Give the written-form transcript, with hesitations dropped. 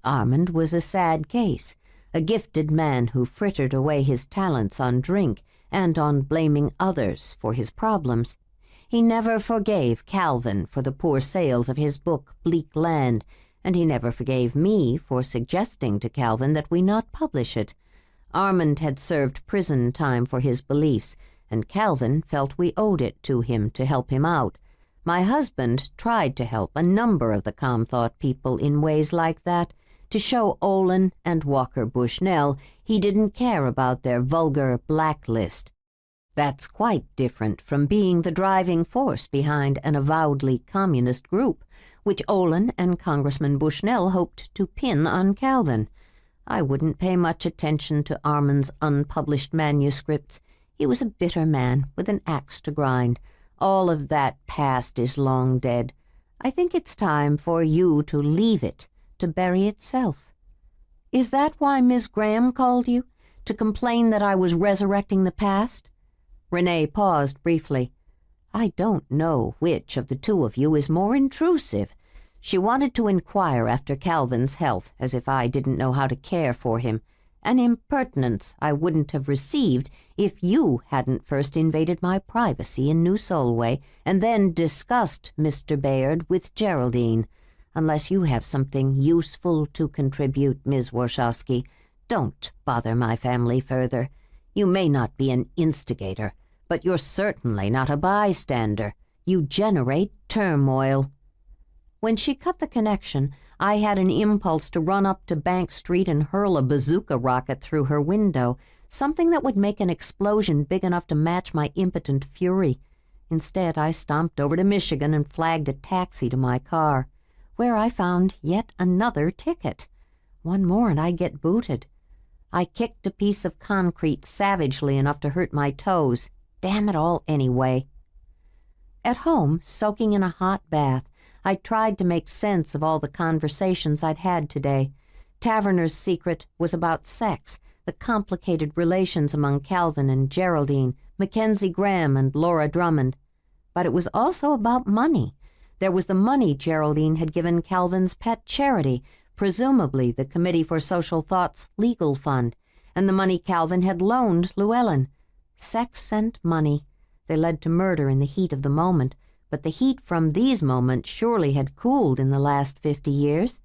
Armand was a sad case, a gifted man who frittered away his talents on drink and on blaming others for his problems. He never forgave Calvin for the poor sales of his book Bleak Land, and he never forgave me for suggesting to Calvin that we not publish it. Armand had served prison time for his beliefs, and Calvin felt we owed it to him to help him out. My husband tried to help a number of the calm-thought people in ways like that, to show Olin and Walker Bushnell he didn't care about their vulgar blacklist. That's quite different from being the driving force behind an avowedly communist group, which Olin and Congressman Bushnell hoped to pin on Calvin. I wouldn't pay much attention to Armand's unpublished manuscripts. He was a bitter man with an axe to grind. All of that past is long dead. I think it's time for you to leave it, to bury itself. Is that why Miss Graham called you? To complain that I was resurrecting the past? Renee paused briefly. I don't know which of the two of you is more intrusive. She wanted to inquire after Calvin's health, as if I didn't know how to care for him. An impertinence I wouldn't have received if you hadn't first invaded my privacy in New Solway and then discussed Mr. Bayard with Geraldine. Unless you have something useful to contribute, Ms. Warshawski, don't bother my family further. You may not be an instigator, but you're certainly not a bystander. You generate turmoil. When she cut the connection, I had an impulse to run up to Bank Street and hurl a bazooka rocket through her window, something that would make an explosion big enough to match my impotent fury. Instead, I stomped over to Michigan and flagged a taxi to my car, where I found yet another ticket. One more and I'd get booted. I kicked a piece of concrete savagely enough to hurt my toes. Damn it all anyway. At home, soaking in a hot bath, I tried to make sense of all the conversations I'd had today. Taverner's secret was about sex, the complicated relations among Calvin and Geraldine, Mackenzie Graham and Laura Drummond. But it was also about money. There was the money Geraldine had given Calvin's pet charity, presumably the Committee for Social Thought's legal fund, and the money Calvin had loaned Llewellyn. Sex and money. They led to murder in the heat of the moment, but the heat from these moments surely had cooled in the last 50 years.